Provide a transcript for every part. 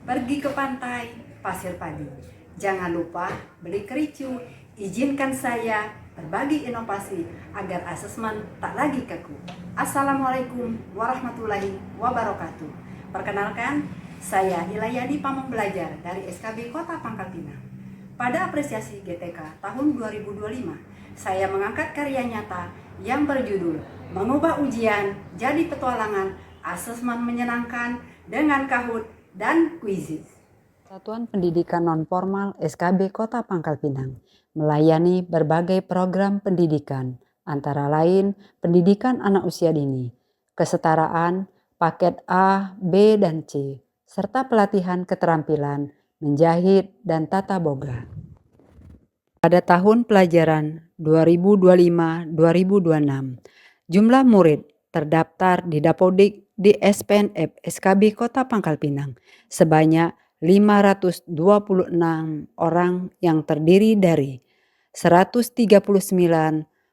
pergi ke pantai, pasir padi. Jangan lupa beli kericu. Izinkan saya berbagi inovasi agar asesmen tak lagi kaku. Assalamualaikum warahmatullahi wabarakatuh. Perkenalkan, saya Ilayani Pamong Belajar dari SKB Kota Pangkal Pinang. Pada apresiasi GTK tahun 2025, saya mengangkat karya nyata yang berjudul Mengubah Ujian Jadi Petualangan, Asesmen Menyenangkan dengan Kahoot dan Quizizz. Satuan Pendidikan Non-Formal SKB Kota Pangkal Pinang melayani berbagai program pendidikan, antara lain pendidikan anak usia dini, kesetaraan, paket A, B, dan C, serta pelatihan keterampilan, menjahit, dan tata boga. Pada tahun pelajaran 2025-2026, jumlah murid terdaftar di Dapodik di SPNF SKB Kota Pangkal Pinang sebanyak 526 orang yang terdiri dari 139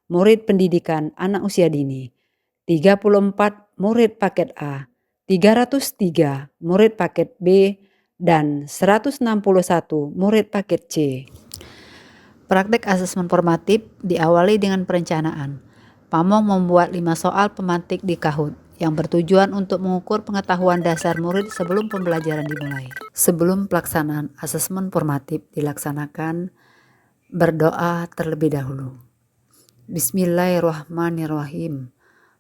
murid pendidikan anak usia dini, 34 murid paket A, 303 murid paket B, dan 161 murid paket C. Praktek asesmen formatif diawali dengan perencanaan. Pamong membuat 5 soal pemantik di Kahoot yang bertujuan untuk mengukur pengetahuan dasar murid sebelum pembelajaran dimulai. Sebelum pelaksanaan asesmen formatif dilaksanakan, berdoa terlebih dahulu. Bismillahirrahmanirrahim.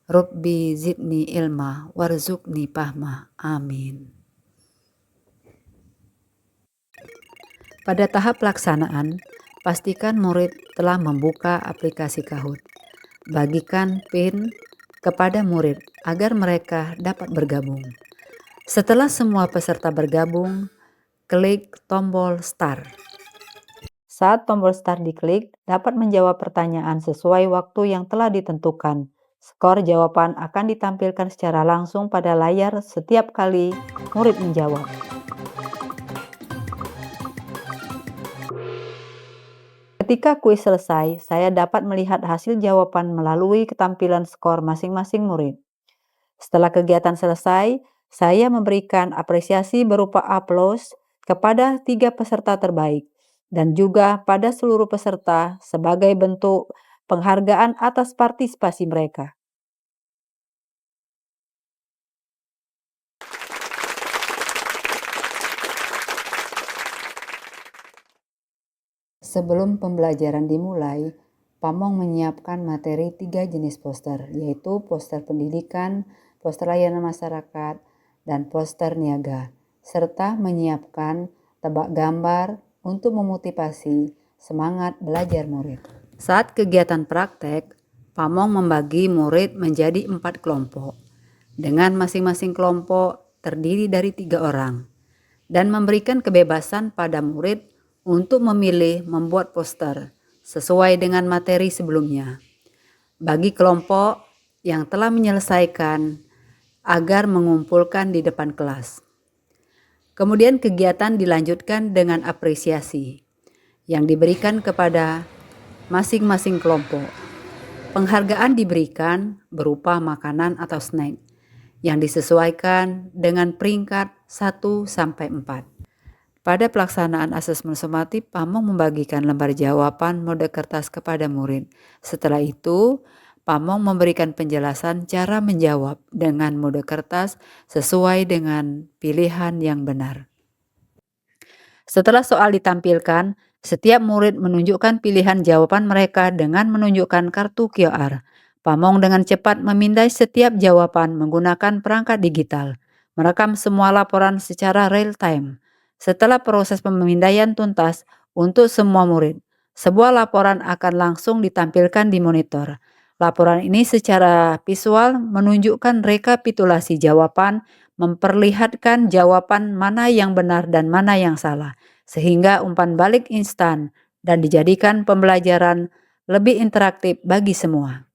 Rabbi zidni ilma warzuqni fahma. Amin. Pada tahap pelaksanaan, pastikan murid telah membuka aplikasi Kahoot. Bagikan PIN kepada murid agar mereka dapat bergabung. Setelah semua peserta bergabung, klik tombol Start. Saat tombol Start diklik, dapat menjawab pertanyaan sesuai waktu yang telah ditentukan. Skor jawaban akan ditampilkan secara langsung pada layar setiap kali murid menjawab. Ketika kuis selesai, saya dapat melihat hasil jawaban melalui ketampilan skor masing-masing murid. Setelah kegiatan selesai, saya memberikan apresiasi berupa aplaus kepada 3 peserta terbaik dan juga pada seluruh peserta sebagai bentuk penghargaan atas partisipasi mereka. Sebelum pembelajaran dimulai, Pamong menyiapkan materi 3 jenis poster, yaitu poster pendidikan, poster layanan masyarakat, dan poster niaga, serta menyiapkan tebak gambar untuk memotivasi semangat belajar murid. Saat kegiatan praktek, Pamong membagi murid menjadi 4 kelompok, dengan masing-masing kelompok terdiri dari 3 orang, dan memberikan kebebasan pada murid untuk memilih membuat poster sesuai dengan materi sebelumnya. Bagi kelompok yang telah menyelesaikan agar mengumpulkan di depan kelas. Kemudian kegiatan dilanjutkan dengan apresiasi yang diberikan kepada masing-masing kelompok. Penghargaan diberikan berupa makanan atau snack yang disesuaikan dengan peringkat 1 sampai 4. Pada pelaksanaan asesmen sumatif, Pamong membagikan lembar jawaban mode kertas kepada murid. Setelah itu, Pamong memberikan penjelasan cara menjawab dengan mode kertas sesuai dengan pilihan yang benar. Setelah soal ditampilkan, setiap murid menunjukkan pilihan jawaban mereka dengan menunjukkan kartu QR. Pamong dengan cepat memindai setiap jawaban menggunakan perangkat digital, merekam semua laporan secara real time. Setelah proses pemindaian tuntas untuk semua murid, sebuah laporan akan langsung ditampilkan di monitor. Laporan ini secara visual menunjukkan rekapitulasi jawaban, memperlihatkan jawaban mana yang benar dan mana yang salah, sehingga umpan balik instan dan dijadikan pembelajaran lebih interaktif bagi semua.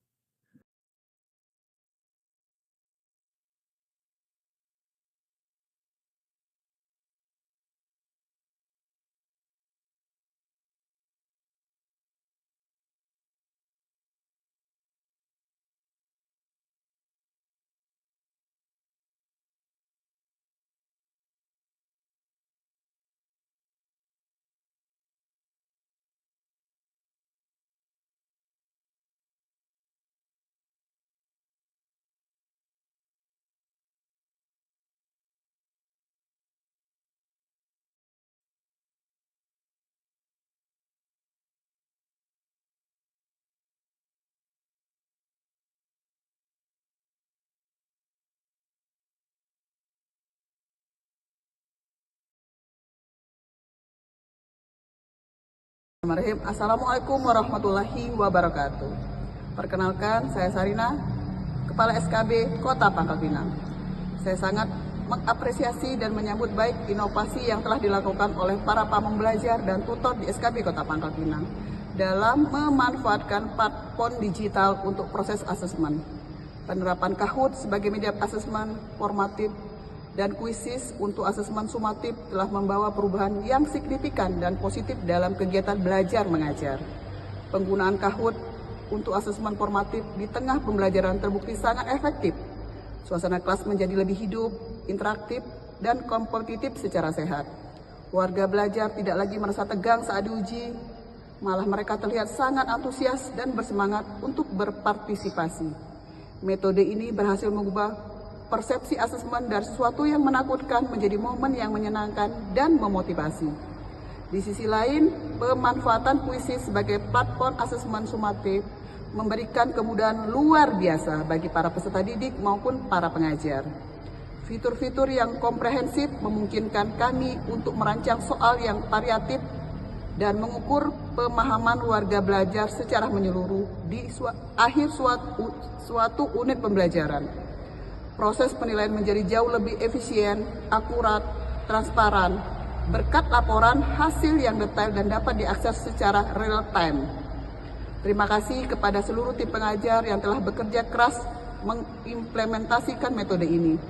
Bismillahirrahmanirrahim. Assalamualaikum warahmatullahi wabarakatuh. Perkenalkan, saya Sarina, Kepala SKB Kota Pangkal Pinang. Saya sangat mengapresiasi dan menyambut baik inovasi yang telah dilakukan oleh para pamong belajar dan tutor di SKB Kota Pangkal Pinang dalam memanfaatkan platform digital untuk proses asesmen. Penerapan Kahoot sebagai media asesmen formatif dan kuisis untuk asesmen sumatif telah membawa perubahan yang signifikan dan positif dalam kegiatan belajar mengajar. Penggunaan Kahoot untuk asesmen formatif di tengah pembelajaran terbukti sangat efektif. Suasana kelas menjadi lebih hidup, interaktif, dan kompetitif secara sehat. Warga belajar tidak lagi merasa tegang saat diuji, malah mereka terlihat sangat antusias dan bersemangat untuk berpartisipasi. Metode ini berhasil mengubah persepsi asesmen dari sesuatu yang menakutkan menjadi momen yang menyenangkan dan memotivasi. Di sisi lain, pemanfaatan kuisis sebagai platform asesmen sumatif memberikan kemudahan luar biasa bagi para peserta didik maupun para pengajar. Fitur-fitur yang komprehensif memungkinkan kami untuk merancang soal yang variatif dan mengukur pemahaman warga belajar secara menyeluruh di akhir suatu unit pembelajaran. Proses penilaian menjadi jauh lebih efisien, akurat, transparan, berkat laporan hasil yang detail dan dapat diakses secara real time. Terima kasih kepada seluruh tim pengajar yang telah bekerja keras mengimplementasikan metode ini.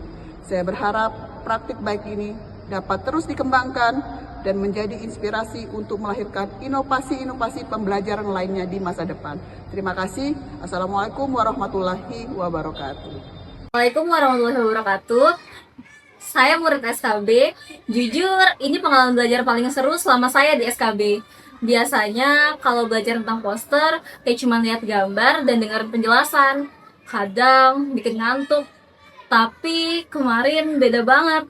Saya berharap praktik baik ini dapat terus dikembangkan dan menjadi inspirasi untuk melahirkan inovasi-inovasi pembelajaran lainnya di masa depan. Terima kasih. Assalamualaikum warahmatullahi wabarakatuh. Assalamualaikum warahmatullahi wabarakatuh. Saya murid SKB. Jujur, ini pengalaman belajar paling seru selama saya di SKB. Biasanya kalau belajar tentang poster, kayak cuma lihat gambar dan dengar penjelasan. Kadang bikin ngantuk. Tapi kemarin beda banget.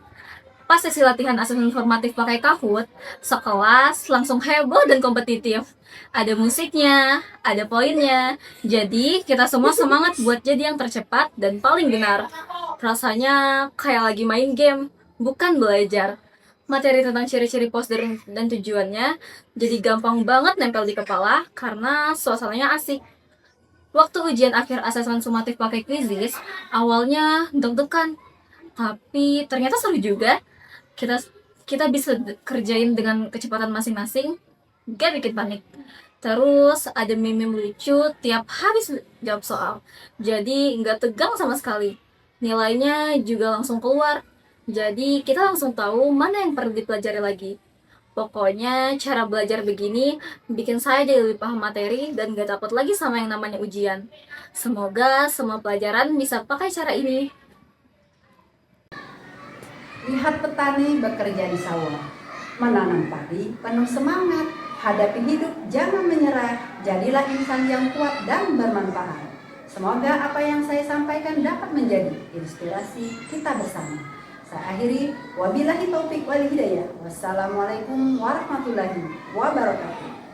Pas sesi latihan asesmen formatif pakai Kahoot, sekelas langsung heboh dan kompetitif. Ada musiknya, ada poinnya. Jadi kita semua semangat buat jadi yang tercepat dan paling benar. Rasanya kayak lagi main game, bukan belajar. Materi tentang ciri-ciri poster dan tujuannya jadi gampang banget nempel di kepala karena suasananya asik. Waktu ujian akhir asesmen sumatif pakai kuisis, awalnya deg-degan. Tapi ternyata seru juga. Kita bisa kerjain dengan kecepatan masing-masing, gak bikin panik. Terus ada meme lucu tiap habis jawab soal, jadi nggak tegang sama sekali. Nilainya juga langsung keluar, jadi kita langsung tahu mana yang perlu dipelajari lagi. Pokoknya cara belajar begini bikin saya jadi lebih paham materi dan gak takut lagi sama yang namanya ujian. Semoga semua pelajaran bisa pakai cara ini. Lihat petani bekerja di sawah, menanam padi penuh semangat, hadapi hidup jangan menyerah, jadilah insan yang kuat dan bermanfaat. Semoga apa yang saya sampaikan dapat menjadi inspirasi kita bersama. Saya akhiri, wabillahi taufik wal hidayah. Wassalamualaikum warahmatullahi wabarakatuh.